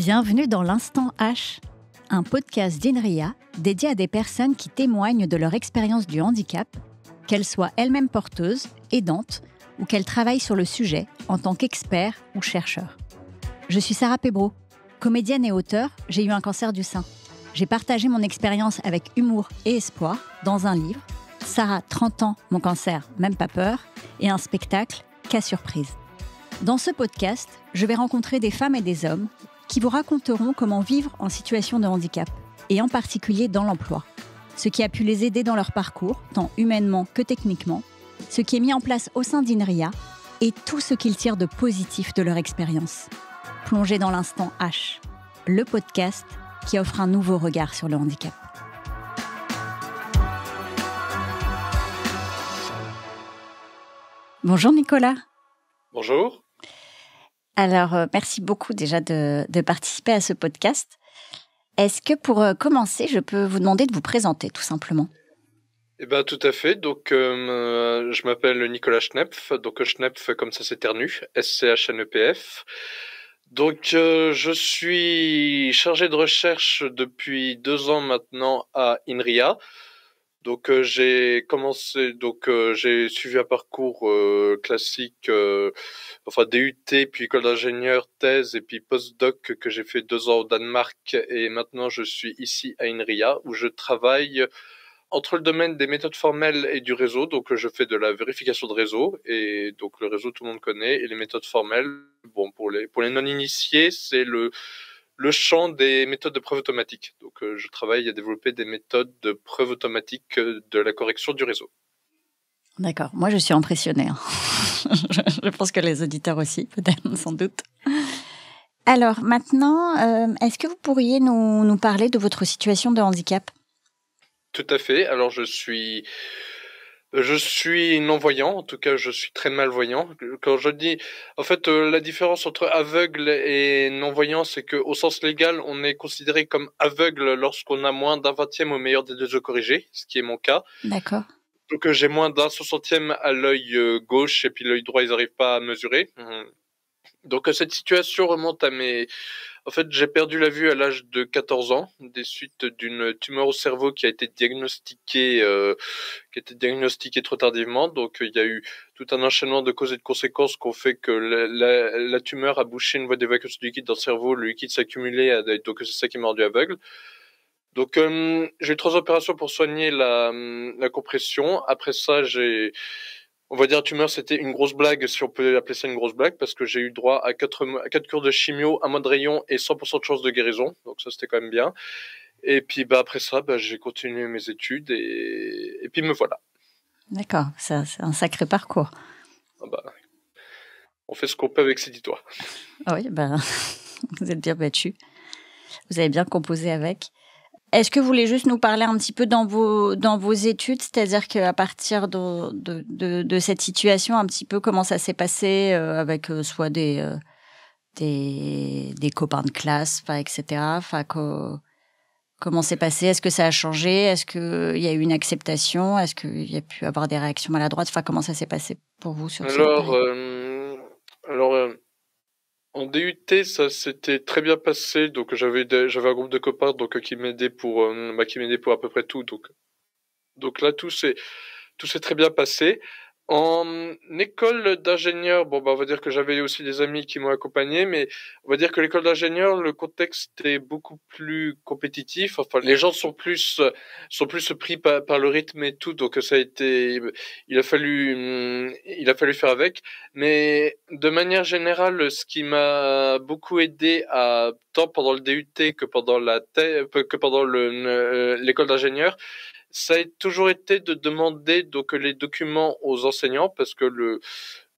Bienvenue dans l'Instant H, un podcast d'INRIA dédié à des personnes qui témoignent de leur expérience du handicap, qu'elles soient elles-mêmes porteuses, aidantes ou qu'elles travaillent sur le sujet en tant qu'experts ou chercheurs. Je suis Sarah Pébro. Comédienne et auteure, j'ai eu un cancer du sein. J'ai partagé mon expérience avec humour et espoir dans un livre, Sarah, 30 ans, mon cancer, même pas peur, et un spectacle, Cas surprise. Dans ce podcast, je vais rencontrer des femmes et des hommes qui vous raconteront comment vivre en situation de handicap, et en particulier dans l'emploi. Ce qui a pu les aider dans leur parcours, tant humainement que techniquement, ce qui est mis en place au sein d'INRIA, et tout ce qu'ils tirent de positif de leur expérience. Plongez dans l'Instant H, le podcast qui offre un nouveau regard sur le handicap. Bonjour Nicolas. Bonjour. Alors, merci beaucoup déjà de participer à ce podcast. Est-ce que pour commencer, je peux vous demander de vous présenter tout simplement ? Eh bien, tout à fait. Donc, je m'appelle Nicolas Schnepf. Donc, Schnepf, comme ça s'éternue, SCHNEPF. Donc, je suis chargé de recherche depuis 2 ans maintenant à INRIA. Donc, j'ai suivi un parcours classique, DUT, puis école d'ingénieur, thèse et puis postdoc que j'ai fait 2 ans au Danemark. Et maintenant, je suis ici à INRIA où je travaille entre le domaine des méthodes formelles et du réseau. Donc, je fais de la vérification de réseau. Et donc, le réseau, tout le monde connaît. Et les méthodes formelles, bon, pour les non-initiés, c'est le champ des méthodes de preuve automatique. Donc, je travaille à développer des méthodes de preuve automatique de la correction du réseau. D'accord. Moi, je suis impressionnée. Je pense que les auditeurs aussi, peut-être, sans doute. Alors, maintenant, est-ce que vous pourriez nous parler de votre situation de handicap ? Tout à fait. Alors, je suis non-voyant, en tout cas je suis très malvoyant. Quand je dis, en fait, la différence entre aveugle et non-voyant, c'est qu'au sens légal, on est considéré comme aveugle lorsqu'on a moins d'un 20e au meilleur des 2 yeux corrigés, ce qui est mon cas. D'accord. Donc j'ai moins d'un 60e à l'œil gauche et puis l'œil droit, ils n'arrivent pas à mesurer. Donc cette situation remonte à En fait, j'ai perdu la vue à l'âge de 14 ans, des suites d'une tumeur au cerveau qui a été diagnostiquée trop tardivement. Donc, il y a eu tout un enchaînement de causes et de conséquences qui ont fait que la tumeur a bouché une voie d'évacuation du liquide dans le cerveau. Le liquide s'est accumulé, donc c'est ça qui m'a rendu aveugle. Donc, j'ai eu 3 opérations pour soigner la compression. Après ça, on va dire tumeur, c'était une grosse blague, si on peut appeler ça une grosse blague, parce que j'ai eu droit à 4 cures de chimio, un mois de rayon et 100% de chance de guérison. Donc ça, c'était quand même bien. Et puis après ça, j'ai continué mes études et puis me voilà. D'accord, c'est un sacré parcours. On fait ce qu'on peut avec ses 10 doigts. Oui, vous êtes bien battu. Vous avez bien composé avec. Est-ce que vous voulez juste nous parler un petit peu dans vos études, c'est-à-dire qu'à partir de cette situation, un petit peu comment ça s'est passé avec soit des copains de classe, etc. Comment c'est passé ? Est-ce que ça a changé ? Est-ce qu'il y a eu une acceptation ? Est-ce qu'il y a pu avoir des réactions maladroites ? Comment ça s'est passé pour vous sur cette période ? En DUT, ça s'était très bien passé. Donc j'avais un groupe de copains qui m'aidaient pour à peu près tout. Donc là tout s'est très bien passé. En école d'ingénieur, on va dire que j'avais aussi des amis qui m'ont accompagné, mais on va dire que l'école d'ingénieur, le contexte est beaucoup plus compétitif. Enfin, les gens sont plus pris par le rythme et tout, donc il a fallu faire avec. Mais de manière générale, ce qui m'a beaucoup aidé tant pendant le DUT que pendant l'école d'ingénieur, ça a toujours été de demander les documents aux enseignants, parce que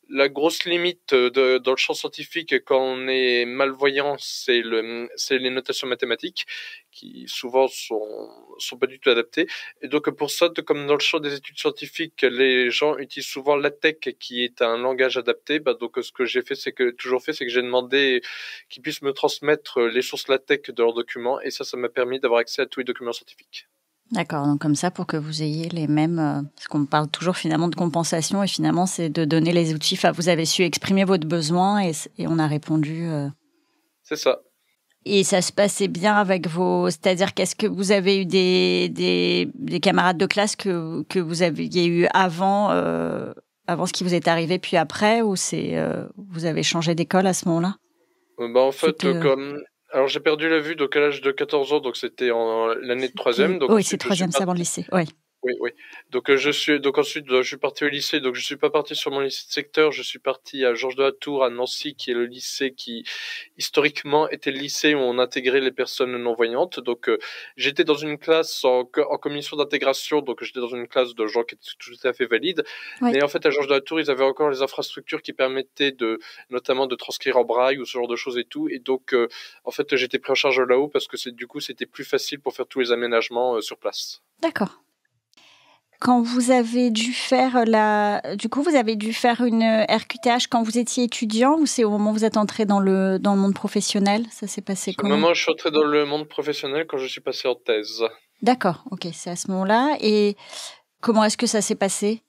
la grosse limite dans le champ scientifique quand on est malvoyant, c'est les notations mathématiques qui souvent sont pas du tout adaptées. Et donc pour ça, comme dans le champ des études scientifiques, les gens utilisent souvent LaTeX qui est un langage adapté. Donc ce que j'ai fait, c'est que j'ai demandé qu'ils puissent me transmettre les sources LaTeX de leurs documents, et ça m'a permis d'avoir accès à tous les documents scientifiques. D'accord, donc comme ça, pour que vous ayez les mêmes... parce qu'on parle toujours finalement de compensation, et finalement, c'est de donner les outils. Vous avez su exprimer votre besoin et on a répondu... C'est ça. Et ça se passait bien avec c'est-à-dire qu'est-ce que vous avez eu des camarades de classe que vous aviez eu avant ce qui vous est arrivé, puis après, ou vous avez changé d'école à ce moment-là? En fait, alors j'ai perdu la vue donc à l'âge de 14 ans, donc c'était en l'année de troisième, donc Oui, c'est ensuite je suis troisième, c'est avant le lycée, oui. Oui, oui. Donc ensuite je suis parti au lycée. Donc je suis pas parti sur mon lycée de secteur. Je suis parti à Georges de la Tour à Nancy, qui est le lycée qui historiquement était le lycée où on intégrait les personnes non voyantes. Donc j'étais dans une classe en commission d'intégration. Donc j'étais dans une classe de gens qui étaient tout à fait valides. Oui. Mais en fait à Georges de la Tour ils avaient encore les infrastructures qui permettaient notamment de transcrire en braille ou ce genre de choses et tout. Et donc en fait j'étais pris en charge là-haut parce que c'était plus facile pour faire tous les aménagements sur place. D'accord. Quand vous avez dû faire vous avez dû faire une RQTH quand vous étiez étudiant, ou c'est au moment où vous êtes entré dans le monde professionnel? Ça s'est passé comment? Au moment où je suis entré dans le monde professionnel, quand je suis passé en thèse. D'accord, ok, c'est à ce moment-là. Et comment est-ce que ça s'est passé?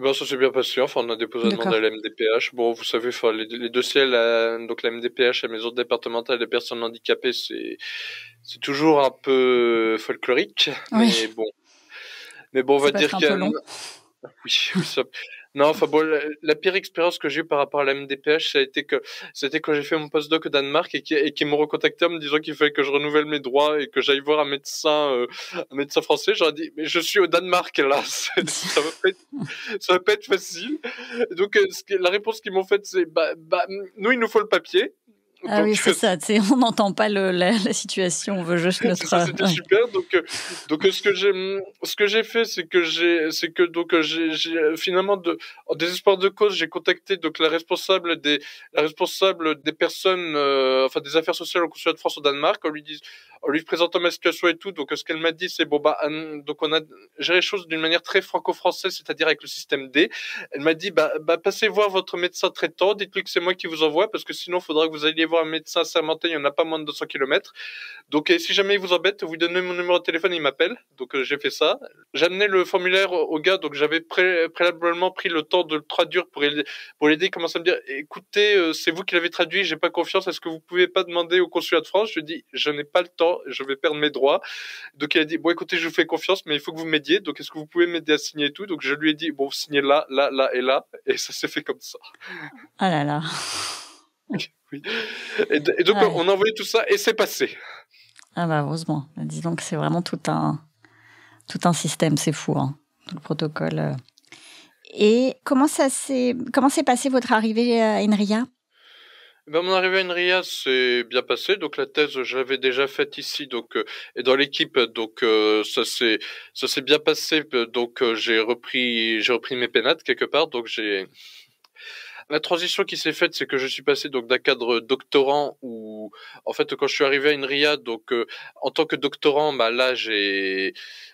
Ça s'est bien passé. Enfin, on a déposé une demande à la MDPH. Bon, vous savez, enfin, les dossiers, donc la MDPH, la Maison départementale des personnes handicapées, c'est toujours un peu folklorique. Oui. Mais bon, on va dire un peu long. Oui, ça... Non, enfin bon, la pire expérience que j'ai eue par rapport à la MDPH, c'était quand j'ai fait mon postdoc au Danemark et qui m'ont recontacté en me disant qu'il fallait que je renouvelle mes droits et que j'aille voir un médecin français. J'aurais dit, mais je suis au Danemark là, ça va pas être facile. Donc la réponse qu'ils m'ont faite, c'est nous il nous faut le papier. Ah oui, c'est ça. On n'entend pas la situation. On veut juste notre. Ça, c'était super. Donc ce que j'ai fait, c'est que j'ai finalement en désespoir de cause, j'ai contacté donc la responsable des personnes, enfin des affaires sociales au consulat de France au Danemark, en lui présentant ma situation et tout. Donc ce qu'elle m'a dit, c'est donc on a géré les choses d'une manière très franco-française, c'est-à-dire avec le système D. Elle m'a dit passez voir votre médecin traitant, dites-lui que c'est moi qui vous envoie, parce que sinon il faudra que vous alliez voir un médecin assermenté, il n'y en a pas moins de 200 km. Donc si jamais il vous embête, vous donnez mon numéro de téléphone, il m'appelle. Donc j'ai fait ça. J'ai amené le formulaire au gars, donc j'avais préalablement pris le temps de le traduire pour l'aider. Il commence à me dire, écoutez, c'est vous qui l'avez traduit, j'ai pas confiance, est-ce que vous pouvez pas demander au consulat de France? Je lui ai dit, je n'ai pas le temps, je vais perdre mes droits. Donc il a dit, bon écoutez, je vous fais confiance, mais il faut que vous m'aidiez, donc est-ce que vous pouvez m'aider à signer et tout? Donc je lui ai dit, bon, signez là, là, là et là, et ça s'est fait comme ça. Ah là là. Oui. Et donc on a envoyé tout ça et c'est passé. Ah bah heureusement. Dis donc, c'est vraiment tout un système, c'est fou, hein, tout le protocole. Et comment s'est passé votre arrivée à INRIA? Mon arrivée à INRIA s'est bien passé. Donc la thèse, je l'avais déjà faite ici, donc et dans l'équipe, donc ça s'est bien passé. Donc j'ai repris mes pénates quelque part. Donc la transition qui s'est faite, c'est que je suis passé donc d'un cadre doctorant où, en fait, quand je suis arrivé à INRIA, donc en tant que doctorant, là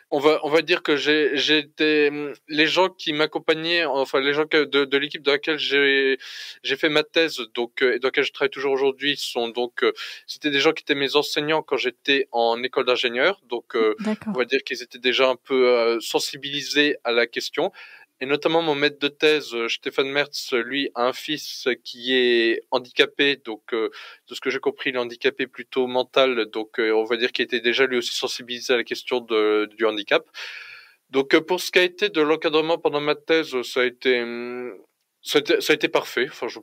on va dire que j'étais les gens qui m'accompagnaient, enfin les gens de l'équipe dans laquelle j'ai fait ma thèse, donc et dans laquelle je travaille toujours aujourd'hui, sont donc c'était des gens qui étaient mes enseignants quand j'étais en école d'ingénieur, donc on va dire qu'ils étaient déjà un peu sensibilisés à la question. Et notamment mon maître de thèse, Stéphane Mertz, lui, a un fils qui est handicapé, donc de ce que j'ai compris, il est handicapé plutôt mental, donc on va dire qu'il était déjà lui aussi sensibilisé à la question du handicap. Donc pour ce qui a été de l'encadrement pendant ma thèse, ça a été parfait. Enfin, je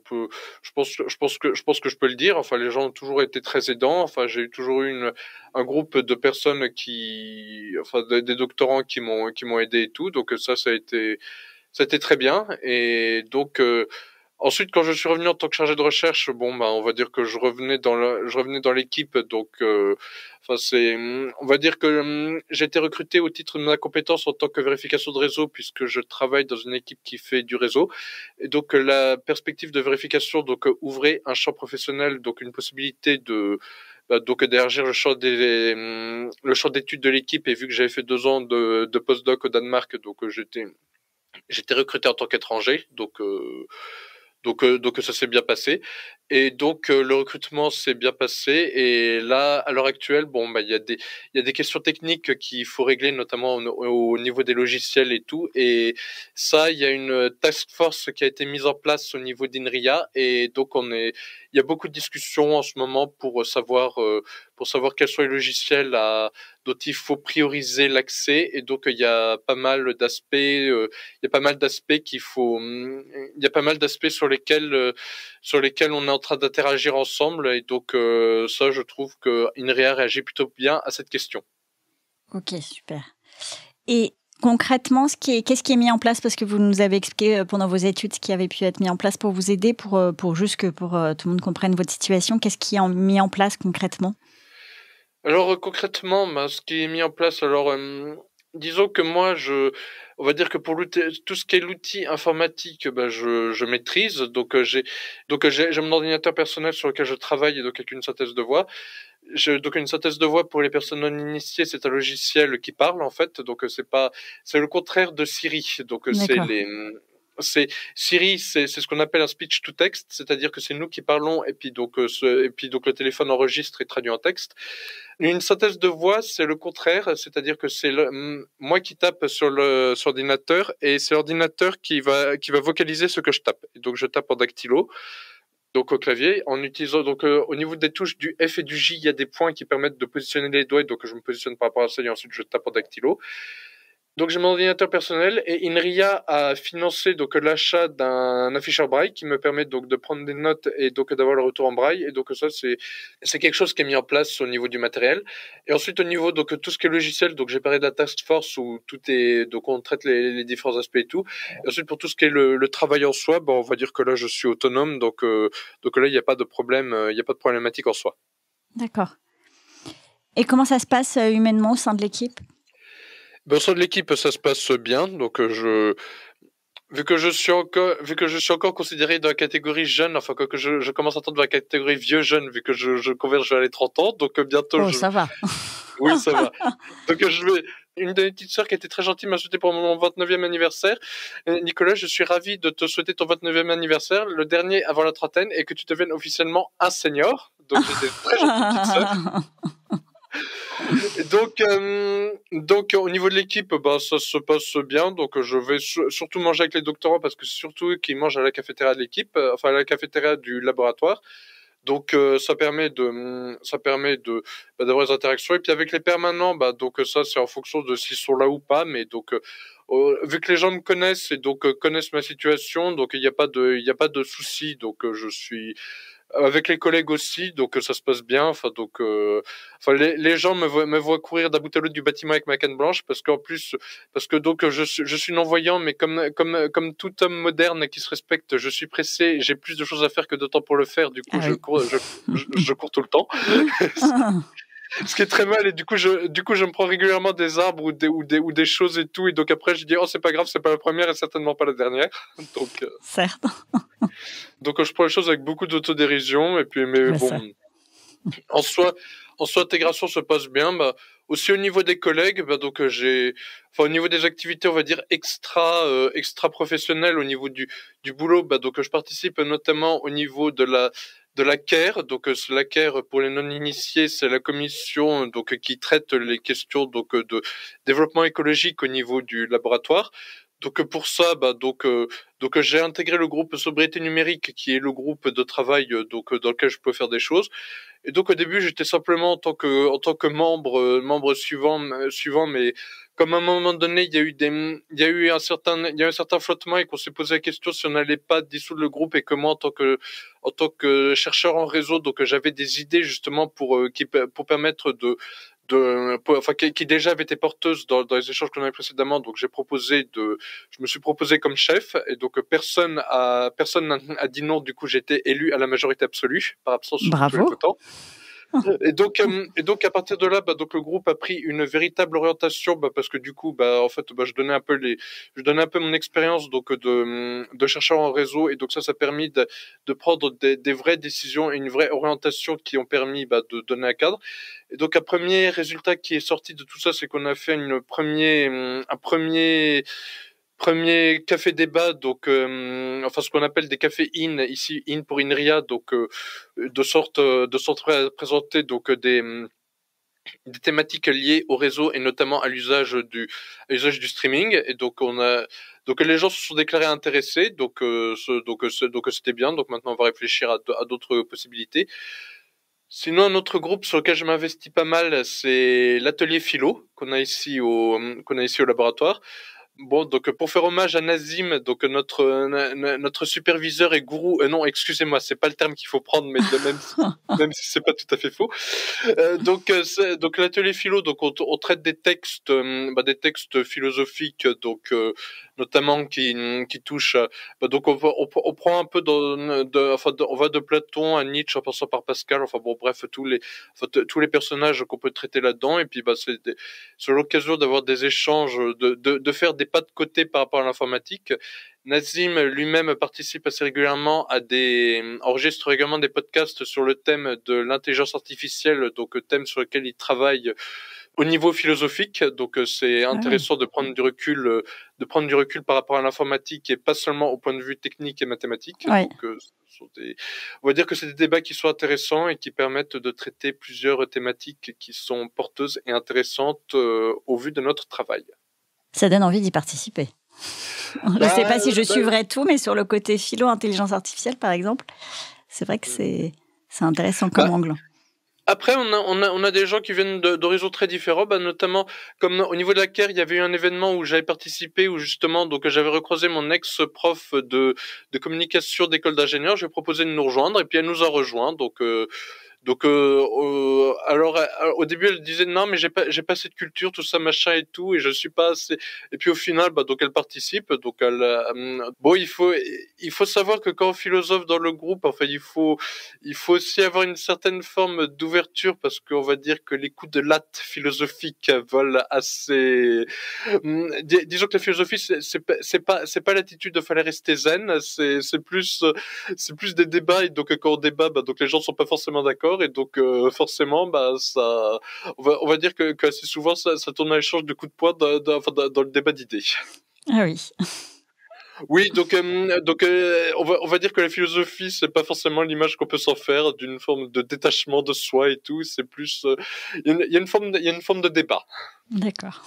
pense que je peux le dire. Enfin, les gens ont toujours été très aidants. Enfin, j'ai toujours eu un groupe de personnes des doctorants qui m'ont aidé et tout. Donc ça a été très bien. Et donc ensuite, quand je suis revenu en tant que chargé de recherche, on va dire que je revenais dans l'équipe. Donc on va dire que j'ai été recruté au titre de ma compétence en tant que vérification de réseau, puisque je travaille dans une équipe qui fait du réseau. Et donc la perspective de vérification ouvrait un champ professionnel, donc une possibilité donc d'élargir le champ d'études de l'équipe. Et vu que j'avais fait 2 ans de postdoc au Danemark, donc j'étais recruté en tant qu'étranger, donc Donc ça s'est bien passé. Et donc le recrutement s'est bien passé. Et là, à l'heure actuelle, il y a des questions techniques qu'il faut régler, notamment au niveau des logiciels et tout. Et ça, il y a une task force qui a été mise en place au niveau d'INRIA. Et donc il y a beaucoup de discussions en ce moment pour savoir quels sont les logiciels dont il faut prioriser l'accès. Et donc il y a pas mal d'aspects, il y a pas mal d'aspects sur lesquels on est en train d'interagir ensemble. Et donc ça, je trouve que INRIA réagit plutôt bien à cette question. Ok, super. Et concrètement, qu'est-ce qui est mis en place? Parce que vous nous avez expliqué pendant vos études ce qui avait pu être mis en place pour vous aider, pour juste que tout le monde comprenne votre situation. Qu'est-ce qui est mis en place concrètement? Alors concrètement, ce qui est mis en place, disons que moi, on va dire que pour tout ce qui est l'outil informatique, je maîtrise. J'ai mon ordinateur personnel sur lequel je travaille, et donc avec une synthèse de voix. Donc une synthèse de voix pour les personnes non initiées, c'est un logiciel qui parle en fait. Donc c'est le contraire de Siri. Donc c'est Siri, c'est ce qu'on appelle un speech to text, c'est-à-dire que c'est nous qui parlons et puis donc le téléphone enregistre et traduit en texte. Une synthèse de voix, c'est le contraire, c'est-à-dire que c'est moi qui tape sur l'ordinateur et c'est l'ordinateur qui va vocaliser ce que je tape. Et donc je tape en dactylo. Donc au clavier, en utilisant au niveau des touches du F et du J, il y a des points qui permettent de positionner les doigts, et donc je me positionne par rapport à ça et ensuite je tape en dactylo. Donc j'ai mon ordinateur personnel et INRIA a financé donc l'achat d'un afficheur braille qui me permet donc de prendre des notes et donc d'avoir le retour en braille. Et donc ça c'est quelque chose qui est mis en place au niveau du matériel. Et ensuite au niveau donc tout ce qui est logiciel, donc j'ai parlé de la task force où tout est donc on traite les différents aspects et tout. Et ensuite pour tout ce qui est le travail en soi, on va dire que là je suis autonome, donc là il n'y a pas de problème, il n'y a pas de problématique en soi. D'accord. Et comment ça se passe humainement au sein de l'équipe? Au sein de l'équipe, ça se passe bien. Donc, vu que je suis encore considéré dans la catégorie jeune, enfin, que je commence à tendre vers la catégorie vieux jeune, vu que je converge vers les 30 ans. Donc, bientôt, ça va. Oui, ça va. Donc, une de mes petites sœurs qui était très gentille m'a souhaité pour mon 29e anniversaire. Nicolas, je suis ravi de te souhaiter ton 29e anniversaire, le dernier avant la trentaine, et que tu deviennes officiellement un senior. Donc, j'étais très gentille petite sœur. Donc au niveau de l'équipe, ça se passe bien. Donc je vais surtout manger avec les doctorants parce que c'est surtout eux qui mangent à la cafétéria de l'équipe, enfin à la cafétéria du laboratoire. Donc ça permet d'avoir des interactions. Et puis avec les permanents, donc ça c'est en fonction de s'ils sont là ou pas. Mais donc vu que les gens me connaissent et donc connaissent ma situation, donc il n'y a pas de souci. Donc je suis avec les collègues aussi, donc ça se passe bien. Les gens me voient courir d'un bout à l'autre du bâtiment avec ma canne blanche parce que donc je suis non-voyant, mais comme tout homme moderne qui se respecte, je suis pressé, j'ai plus de choses à faire que de temps pour le faire. Du coup, je cours tout le temps. Ce qui est très mal, et du coup je me prends régulièrement des arbres ou des choses et tout, et donc après je dis c'est pas grave, c'est pas la première et certainement pas la dernière. Donc certes. Donc je prends les choses avec beaucoup d'autodérision, et puis mais bon, en soi intégration se passe bien. Aussi au niveau des collègues, au niveau des activités, on va dire extra professionnelles, au niveau du boulot, donc je participe notamment au niveau de la CARE. Donc la CARE, pour les non initiés, c'est la commission donc qui traite les questions de développement écologique au niveau du laboratoire. Donc pour ça, j'ai intégré le groupe Sobriété numérique, qui est le groupe de travail dans lequel je peux faire des choses. Et donc au début, j'étais simplement en tant que membre suivant, mais comme à un moment donné, il y a eu un certain flottement, et qu'on s'est posé la question si on n'allait pas dissoudre le groupe, et que moi, en tant que chercheur en réseau, donc j'avais des idées justement pour permettre qui déjà avait été porteuse dans les échanges qu'on avait précédemment. Donc je me suis proposé comme chef, et donc personne n'a dit non. Du coup, j'ai été élu à la majorité absolue par absence sur tous les votants. Et donc à partir de là, donc le groupe a pris une véritable orientation, parce que du coup, en fait, je donnais un peu mon expérience donc de chercheur en réseau, et donc ça a permis de prendre des vraies décisions et une vraie orientation qui ont permis de donner un cadre. Et donc un premier résultat qui est sorti de tout ça, c'est qu'on a fait premier café débat, donc enfin ce qu'on appelle des cafés in, ici in pour INRIA, donc de sorte à présenter donc des thématiques liées au réseau et notamment à l'usage du streaming. Et donc les gens se sont déclarés intéressés, donc c'était bien. Donc maintenant on va réfléchir à d'autres possibilités. Sinon, un autre groupe sur lequel je m'investis pas mal, c'est l'atelier philo qu'on a ici au laboratoire. Bon, donc pour faire hommage à Nazim, donc notre superviseur et gourou, non, excusez-moi, c'est pas le terme qu'il faut prendre, mais même si c'est pas tout à fait faux. Donc l'atelier philo, donc on traite des textes philosophiques, donc notamment qui touchent, donc on prend un peu on va de Platon à Nietzsche en passant par Pascal, enfin bon bref tous les personnages qu'on peut traiter là-dedans, et puis c'est l'occasion d'avoir des échanges, de faire des pas de côté par rapport à l'informatique. Nazim lui-même participe assez régulièrement enregistre régulièrement des podcasts sur le thème de l'intelligence artificielle, donc thème sur lequel il travaille au niveau philosophique. Donc c'est intéressant de prendre du recul, par rapport à l'informatique et pas seulement au point de vue technique et mathématique. Ouais. Donc on va dire que c'est des débats qui sont intéressants et qui permettent de traiter plusieurs thématiques qui sont porteuses et intéressantes au vu de notre travail. Ça donne envie d'y participer. Je ne sais pas si je suivrai tout, mais sur le côté philo, intelligence artificielle, par exemple, c'est vrai que c'est intéressant comme angle. Après, on a des gens qui viennent d'horizons très différents, notamment comme au niveau de la CAIR, il y avait eu un événement où j'avais participé, où justement, donc j'avais recroisé mon ex-prof de communication d'école d'ingénieur. Je lui ai proposé de nous rejoindre et puis elle nous a rejoints. Alors au début elle disait non mais j'ai pas cette culture, tout ça machin et tout, et je suis pas assez. Et puis au final donc elle participe, donc bon il faut savoir que quand on philosophe dans le groupe, enfin il faut aussi avoir une certaine forme d'ouverture, parce qu'on va dire que les coups de latte philosophiques volent assez. Disons que la philosophie c'est pas l'attitude de fallait rester zen, c'est plus des débats, et donc quand on débat donc les gens sont pas forcément d'accord. Et donc forcément ça on va dire que assez souvent ça tourne à l'échange de coups de poing dans le débat d'idées. Ah oui. Oui, donc on va dire que la philosophie c'est pas forcément l'image qu'on peut s'en faire d'une forme de détachement de soi et tout, c'est plus il y a une forme de débat. D'accord.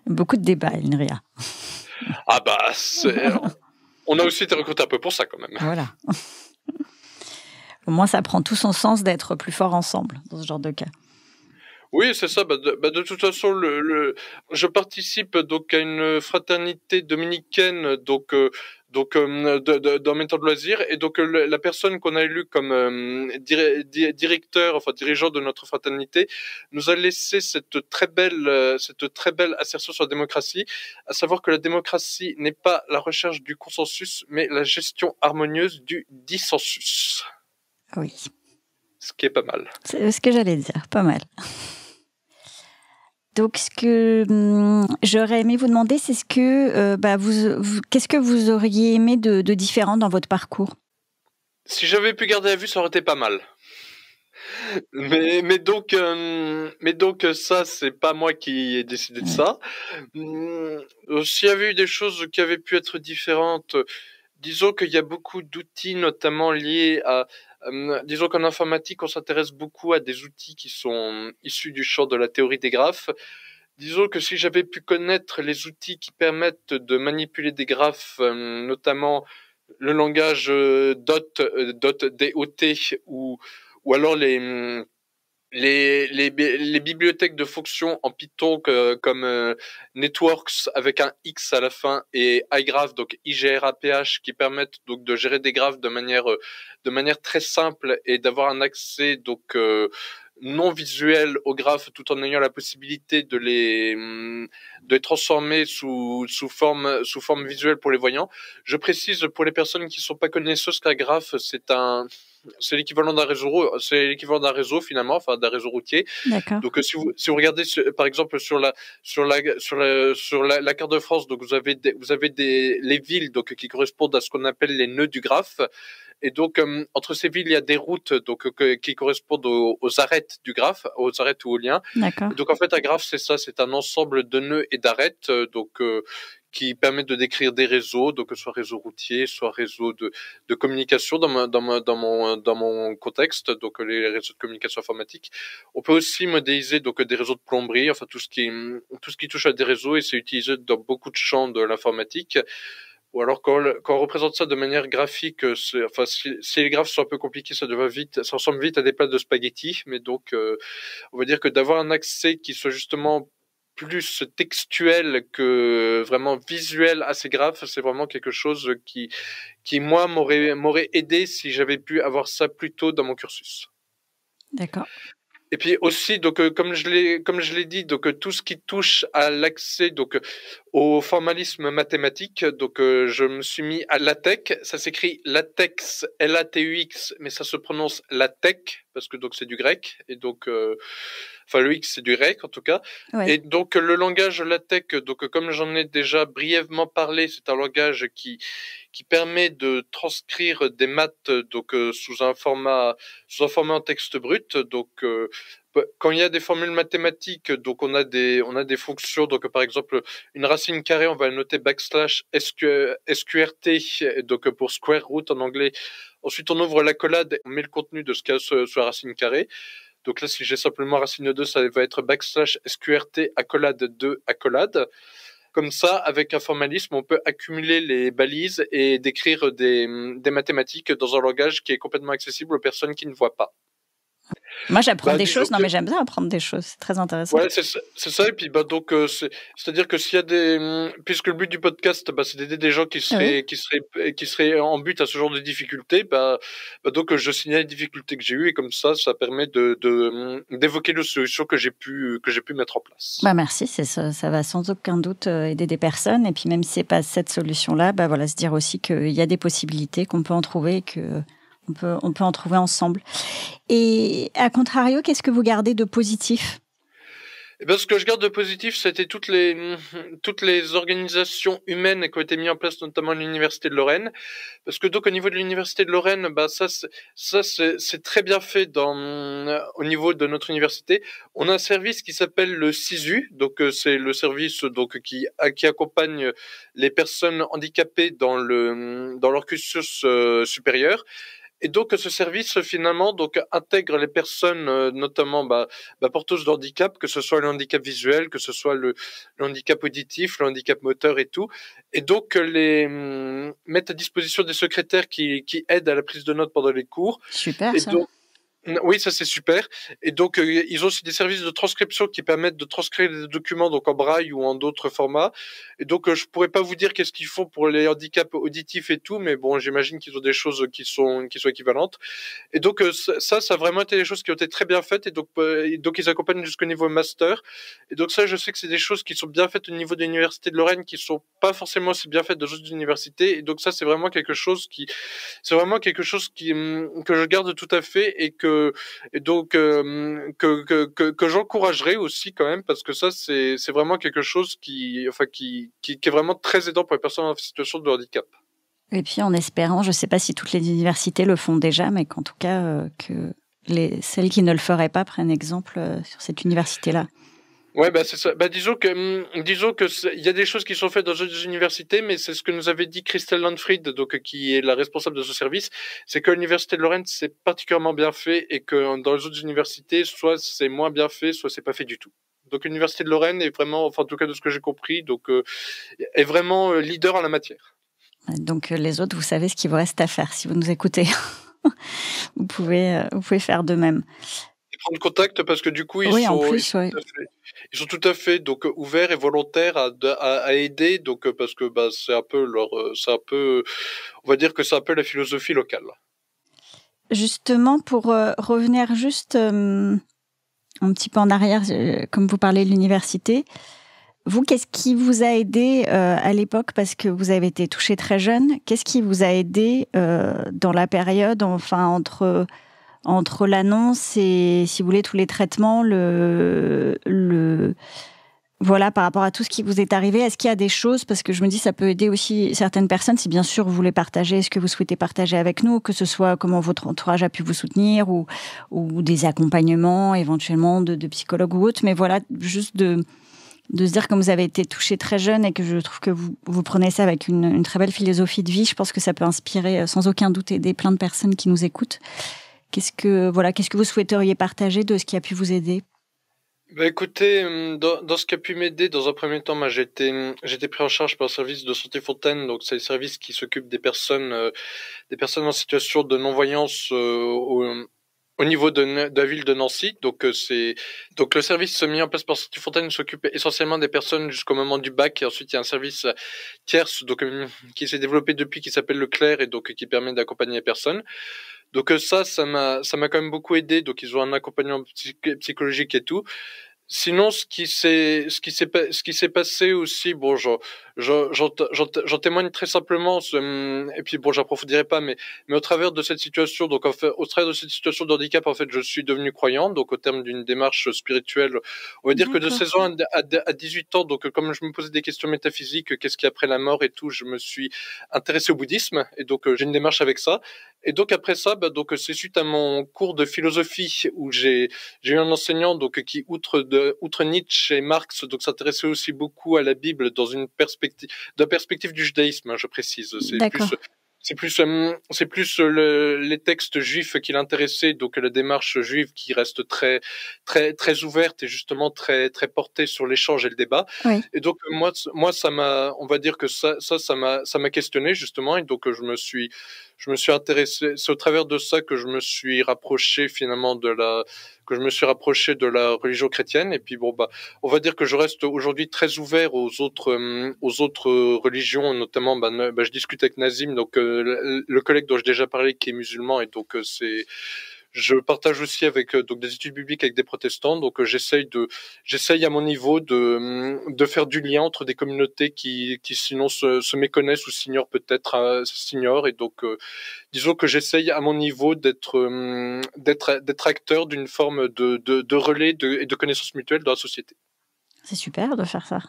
Beaucoup de débats, INRIA. Ah on a aussi été recrutés un peu pour ça quand même. Voilà. Au moins, ça prend tout son sens d'être plus fort ensemble dans ce genre de cas. Oui, c'est ça. De toute façon, je participe donc à une fraternité dominicaine, dans mes temps de loisirs, et donc la personne qu'on a élue comme directeur, enfin dirigeant de notre fraternité, nous a laissé cette très belle assertion sur la démocratie, à savoir que la démocratie n'est pas la recherche du consensus, mais la gestion harmonieuse du dissensus. Oui. Ce qui est pas mal. C'est ce que j'allais dire, pas mal. Donc, ce que j'aurais aimé vous demander, c'est qu'est-ce que vous auriez aimé de différent dans votre parcours ? Si j'avais pu garder la vue, ça aurait été pas mal. Mais donc ça, c'est pas moi qui ai décidé de ça. S'il y avait eu des choses qui avaient pu être différentes, disons qu'il y a beaucoup d'outils, notamment liés à... disons qu'en informatique, on s'intéresse beaucoup à des outils qui sont issus du champ de la théorie des graphes. Disons que si j'avais pu connaître les outils qui permettent de manipuler des graphes, notamment le langage DOT, ou alors les bibliothèques de fonctions en Python comme Networks avec un X à la fin, et iGraph, donc IGRAPH, qui permettent donc de gérer des graphes de manière très simple et d'avoir un accès donc non visuel aux graphes, tout en ayant la possibilité de les transformer sous forme visuelle pour les voyants. Je précise pour les personnes qui sont pas connaisseuses qu'un graphe c'est l'équivalent d'un réseau finalement, enfin d'un réseau routier. D'accord. Donc si vous regardez par exemple sur la carte de France, donc vous avez les villes donc qui correspondent à ce qu'on appelle les nœuds du graphe. Et donc entre ces villes, il y a des routes donc qui correspondent aux arêtes du graphe, aux arêtes ou aux liens. D'accord. Et donc en fait un graphe c'est ça, c'est un ensemble de nœuds et d'arêtes qui permet de décrire des réseaux, donc soit réseau routier, soit réseau de communication dans mon contexte, donc les réseaux de communication informatique. On peut aussi modéliser donc des réseaux de plomberie, enfin tout ce qui touche à des réseaux, et c'est utilisé dans beaucoup de champs de l'informatique. Ou alors quand on représente ça de manière graphique, si les graphes sont un peu compliqués, ça ressemble vite à des plats de spaghettis. Mais donc, on va dire que d'avoir un accès qui soit justement plus textuel que vraiment visuel à ces graphes, c'est vraiment quelque chose qui moi m'aurait aidé si j'avais pu avoir ça plus tôt dans mon cursus. D'accord. Et puis aussi, donc comme je l'ai dit, donc tout ce qui touche à l'accès donc au formalisme mathématique, donc je me suis mis à LaTeX. Ça s'écrit LaTeX, LATEX, mais ça se prononce LaTeX parce que donc c'est du grec et donc le X c'est du grec en tout cas. Ouais. Et donc le langage LaTeX, donc comme j'en ai déjà brièvement parlé, c'est un langage qui permet de transcrire des maths donc sous un format en texte brut. Donc quand il y a des formules mathématiques, donc on a des fonctions. Donc par exemple une racine carrée, on va noter \sqrt, donc pour square root en anglais. Ensuite on ouvre l'accolade, on met le contenu de ce qu'il y a sur la racine carrée. Donc là si j'ai simplement racine 2, ça va être \sqrt accolade 2 accolade. Comme ça, avec un formalisme, on peut accumuler les balises et décrire des mathématiques dans un langage qui est complètement accessible aux personnes qui ne voient pas. Moi, j'apprends des choses. Non, mais j'aime bien apprendre des choses. C'est très intéressant. Ouais, c'est ça. Et puis, donc, c'est-à-dire que s'il y a puisque le but du podcast, c'est d'aider des gens qui seraient en but à ce genre de difficultés, donc, je signale les difficultés que j'ai eues et comme ça permet d'évoquer les solutions que j'ai pu mettre en place. Merci. Ça va sans aucun doute aider des personnes. Et puis, même si c'est pas cette solution-là, se dire aussi qu'il y a des possibilités, qu'on peut en trouver, on peut en trouver ensemble. Et à contrario, qu'est-ce que vous gardez de positif ? Ce que je garde de positif, c'était toutes les organisations humaines qui ont été mises en place, notamment à l'Université de Lorraine. Parce que donc au niveau de l'Université de Lorraine, c'est très bien fait au niveau de notre université. On a un service qui s'appelle le SISU, donc c'est le service donc qui accompagne les personnes handicapées dans leur cursus supérieur. Et donc ce service finalement donc intègre les personnes notamment porteuses de handicap, que ce soit le handicap visuel, que ce soit le handicap auditif, le handicap moteur et tout, et donc les mettre à disposition des secrétaires qui aident à la prise de notes pendant les cours. Super. Et donc, oui, ça c'est super. Et donc ils ont aussi des services de transcription qui permettent de transcrire des documents donc en braille ou en d'autres formats. Et donc je pourrais pas vous dire qu'est-ce qu'ils font pour les handicaps auditifs et tout, mais bon, j'imagine qu'ils ont des choses qui sont équivalentes. Et donc ça a vraiment été des choses qui ont été très bien faites et donc ils accompagnent jusqu'au niveau master. Et donc ça, je sais que c'est des choses qui sont bien faites au niveau de l'Université de Lorraine, qui sont pas forcément aussi bien faites dans d'autres universités. Et donc ça, c'est vraiment quelque chose que je garde tout à fait et que j'encouragerais aussi quand même, parce que ça c'est vraiment quelque chose qui est vraiment très aidant pour les personnes en situation de handicap. Et puis en espérant, je ne sais pas si toutes les universités le font déjà, mais qu'en tout cas que celles qui ne le feraient pas prennent exemple sur cette université-là. Ouais, c'est ça. Disons que il y a des choses qui sont faites dans d'autres universités, mais c'est ce que nous avait dit Christelle Landfried, donc qui est la responsable de ce service, c'est que l'université de Lorraine c'est particulièrement bien fait et que dans les autres universités, soit c'est moins bien fait, soit c'est pas fait du tout. Donc l'université de Lorraine est vraiment, enfin en tout cas de ce que j'ai compris, donc est vraiment leader en la matière. Donc les autres, vous savez ce qu'il vous reste à faire si vous nous écoutez. vous pouvez faire de même. Et prendre contact parce que du coup ils sont tout à fait donc ouverts et volontaires à aider, donc parce que c'est un peu on va dire que c'est un peu la philosophie locale. Justement, pour revenir juste un petit peu en arrière, comme vous parlez de l'université, vous, qu'est-ce qui vous a aidé à l'époque, parce que vous avez été touché très jeune, qu'est-ce qui vous a aidé dans la période, enfin entre l'annonce et, si vous voulez, tous les traitements, voilà, par rapport à tout ce qui vous est arrivé, est-ce qu'il y a des choses, parce que je me dis ça peut aider aussi certaines personnes, si bien sûr vous voulez partager ce que vous souhaitez partager avec nous, que ce soit comment votre entourage a pu vous soutenir ou des accompagnements éventuellement de psychologues ou autres, mais voilà, juste de se dire, comme vous avez été touché très jeune et que je trouve que vous prenez ça avec une très belle philosophie de vie, je pense que ça peut inspirer sans aucun doute aider plein de personnes qui nous écoutent. Qu'est-ce que vous souhaiteriez partager de ce qui a pu vous aider? Bah écoutez, dans ce qui a pu m'aider, dans un premier temps, j'ai été pris en charge par le service de santé Fontaine, donc c'est le service qui s'occupe des personnes en situation de non-voyance au niveau de la ville de Nancy. Donc le service mis en place par Santé Fontaine s'occupe essentiellement des personnes jusqu'au moment du bac. Et ensuite, il y a un service tierce qui s'est développé depuis, qui s'appelle le Claire et donc qui permet d'accompagner les personnes. Donc ça m'a quand même beaucoup aidé. Donc ils ont un accompagnement psychologique et tout. Sinon, ce qui s'est passé aussi, bon, j'en témoigne très simplement, et puis bon, j'approfondirai pas, mais au travers de cette situation, donc en fait, au travers de cette situation de handicap, en fait, je suis devenu croyant, donc au terme d'une démarche spirituelle, on va dire que de D'accord. 16 ans à 18 ans, donc comme je me posais des questions métaphysiques, qu'est-ce qu'il y a après la mort et tout, je me suis intéressé au bouddhisme, et donc j'ai une démarche avec ça. Et donc après ça, donc c'est suite à mon cours de philosophie où j'ai eu un enseignant donc qui outre Nietzsche et Marx donc s'intéressait aussi beaucoup à la Bible dans une perspective du judaïsme, je précise. D'accord. C'est plus les textes juifs qui l'intéressaient, donc la démarche juive qui reste très ouverte et justement très portée sur l'échange et le débat. Oui. Et donc moi on va dire que ça m'a questionné justement, et donc je me suis intéressé. C'est au travers de ça que je me suis rapproché finalement de la religion chrétienne. Et puis bon on va dire que je reste aujourd'hui très ouvert aux autres religions, notamment je discute avec Nazim, donc le collègue dont j'ai déjà parlé qui est musulman, et donc je partage aussi avec donc des études bibliques avec des protestants, donc j'essaye à mon niveau de faire du lien entre des communautés qui sinon se méconnaissent ou s'ignorent, et donc disons que j'essaye à mon niveau d'être acteur d'une forme de relais et de connaissance mutuelle dans la société. C'est super de faire ça.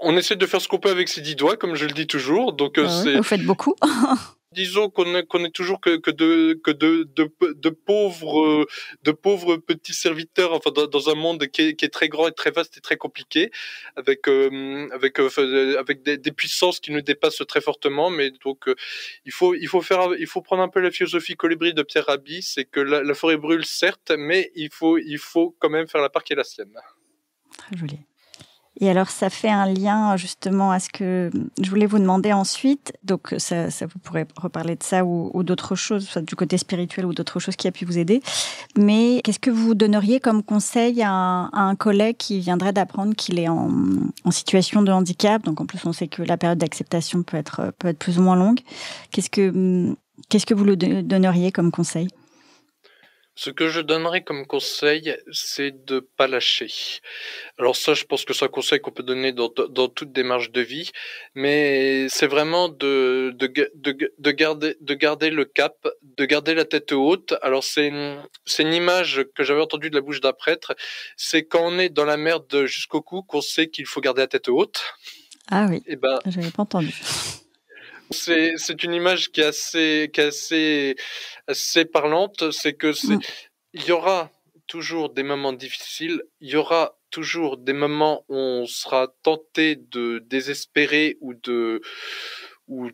On essaie de faire ce qu'on peut avec ses 10 doigts, comme je le dis toujours. Donc Ouais, vous faites beaucoup. disons qu'on est toujours que de pauvres petits serviteurs, enfin dans un monde qui est très grand et très vaste et très compliqué, avec des puissances qui nous dépassent très fortement. Mais donc il faut prendre un peu la philosophie colibri de Pierre Rabhi, c'est que la forêt brûle certes, mais il faut quand même faire la part qui est la sienne. Très joli. Et alors, ça fait un lien justement à ce que je voulais vous demander ensuite. Donc, ça vous pourrez reparler de ça ou d'autres choses, soit du côté spirituel ou d'autres choses qui a pu vous aider. Mais qu'est-ce que vous donneriez comme conseil à un collègue qui viendrait d'apprendre qu'il est en situation de handicap? Donc, en plus, on sait que la période d'acceptation peut être plus ou moins longue. Qu'est-ce que vous lui donneriez comme conseil? Ce que je donnerais comme conseil, c'est de pas lâcher. Alors ça, je pense que c'est un conseil qu'on peut donner dans toute démarche de vie, mais c'est vraiment de garder le cap, de garder la tête haute. Alors c'est une image que j'avais entendue de la bouche d'un prêtre, c'est quand on est dans la merde jusqu'au cou qu'on sait qu'il faut garder la tête haute. Ah oui, Et ben, j'avais pas entendu. c'est une image qui est assez parlante, c'est que Mm. il y aura toujours des moments difficiles, il y aura toujours des moments où on sera tenté de désespérer enfin ou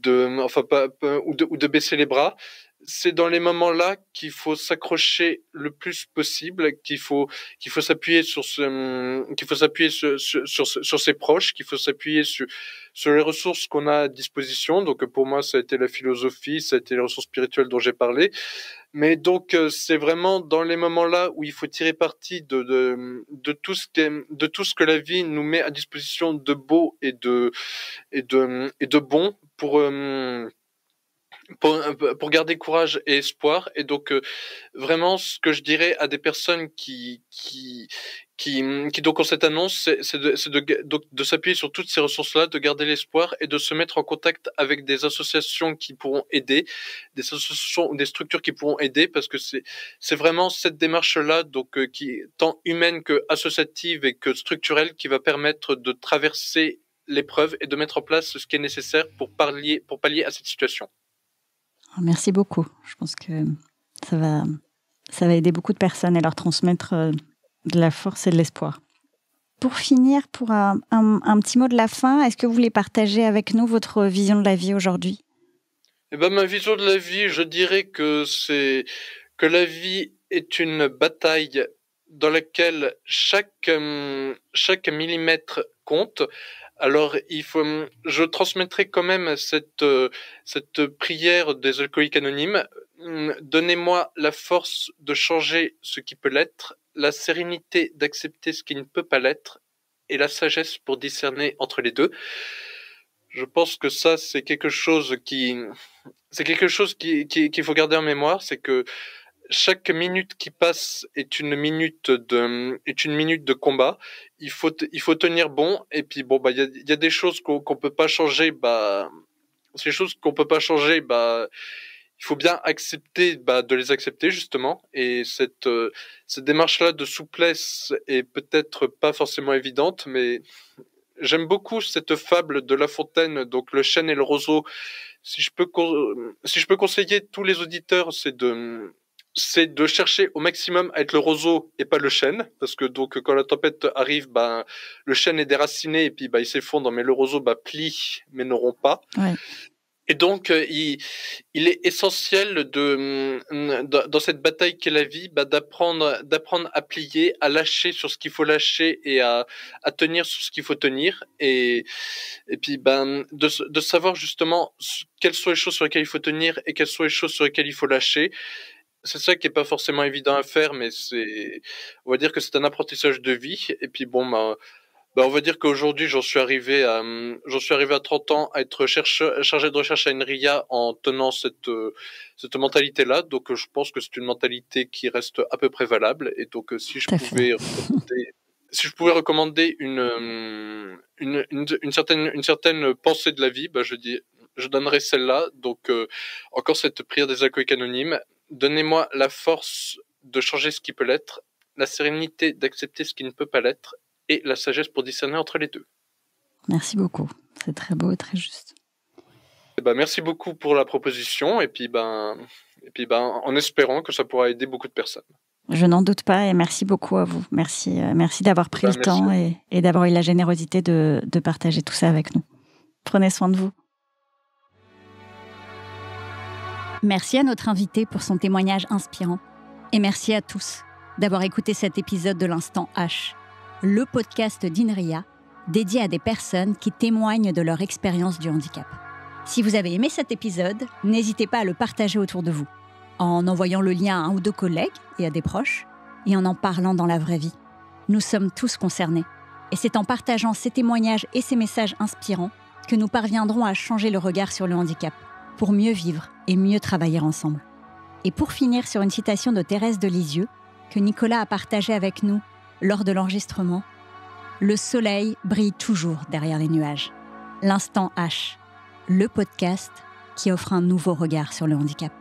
de baisser les bras. C'est dans les moments-là qu'il faut s'accrocher le plus possible, qu'il faut s'appuyer sur ses proches, qu'il faut s'appuyer sur les ressources qu'on a à disposition. Donc pour moi, ça a été la philosophie, ça a été les ressources spirituelles dont j'ai parlé. Mais donc c'est vraiment dans les moments-là où il faut tirer parti de tout ce que la vie nous met à disposition de beau et de bon pour garder courage et espoir. Et donc vraiment ce que je dirais à des personnes qui donc ont cette annonce, donc de s'appuyer sur toutes ces ressources-là, de garder l'espoir et de se mettre en contact avec des associations qui pourront aider, des associations ou des structures qui pourront aider, parce que c'est vraiment cette démarche-là, donc qui est tant humaine que associative et que structurelle, qui va permettre de traverser l'épreuve et de mettre en place ce qui est nécessaire pour pallier à cette situation. Merci beaucoup. Je pense que ça va aider beaucoup de personnes et leur transmettre de la force et de l'espoir. Pour finir, pour un petit mot de la fin, est-ce que vous voulez partager avec nous votre vision de la vie aujourd'hui ? Ma vision de la vie, je dirais que c'est que la vie est une bataille dans laquelle chaque millimètre compte. Alors, je transmettrai quand même cette prière des alcooliques anonymes. Donnez-moi la force de changer ce qui peut l'être, la sérénité d'accepter ce qui ne peut pas l'être, et la sagesse pour discerner entre les deux. Je pense que ça, c'est quelque chose qu'il faut garder en mémoire, c'est que chaque minute qui passe est une minute de combat. Il faut tenir bon. Et puis il y a des choses qu'on peut pas changer. Ces choses qu'on peut pas changer, il faut bien accepter, de les accepter justement. Et cette démarche-là de souplesse est peut-être pas forcément évidente, mais j'aime beaucoup cette fable de La Fontaine, donc le chêne et le roseau. Si je peux conseiller tous les auditeurs, c'est de chercher au maximum à être le roseau et pas le chêne, parce que donc quand la tempête arrive, le chêne est déraciné et puis il s'effondre, mais le roseau plie mais ne rompt pas. Ouais. Et donc il est essentiel dans cette bataille qu'est la vie, d'apprendre à plier, à lâcher sur ce qu'il faut lâcher et à tenir sur ce qu'il faut tenir, et puis de savoir justement quelles sont les choses sur lesquelles il faut tenir et quelles sont les choses sur lesquelles il faut lâcher. C'est ça qui est pas forcément évident à faire, mais on va dire que c'est un apprentissage de vie. Et puis on va dire qu'aujourd'hui, j'en suis arrivé à 30 ans à être chargé de recherche à INRIA en tenant cette mentalité-là. Donc, je pense que c'est une mentalité qui reste à peu près valable. Et donc, si je pouvais recommander une certaine pensée de la vie, je donnerais celle-là. Donc, encore cette prière des alcooliques anonymes. Donnez-moi la force de changer ce qui peut l'être, la sérénité d'accepter ce qui ne peut pas l'être, et la sagesse pour discerner entre les deux. Merci beaucoup. C'est très beau et très juste. Merci beaucoup pour la proposition, et puis en espérant que ça pourra aider beaucoup de personnes. Je n'en doute pas, et merci beaucoup à vous. Merci d'avoir pris le temps et d'avoir eu la générosité de partager tout ça avec nous. Prenez soin de vous. Merci à notre invité pour son témoignage inspirant. Et merci à tous d'avoir écouté cet épisode de l'Instant H, le podcast d'INRIA dédié à des personnes qui témoignent de leur expérience du handicap. Si vous avez aimé cet épisode, n'hésitez pas à le partager autour de vous, en envoyant le lien à un ou deux collègues et à des proches, et en parlant dans la vraie vie. Nous sommes tous concernés. Et c'est en partageant ces témoignages et ces messages inspirants que nous parviendrons à changer le regard sur le handicap, pour mieux vivre et mieux travailler ensemble. Et pour finir sur une citation de Thérèse de Lisieux, que Nicolas a partagée avec nous lors de l'enregistrement, « Le soleil brille toujours derrière les nuages. L'Instant H, le podcast qui offre un nouveau regard sur le handicap. »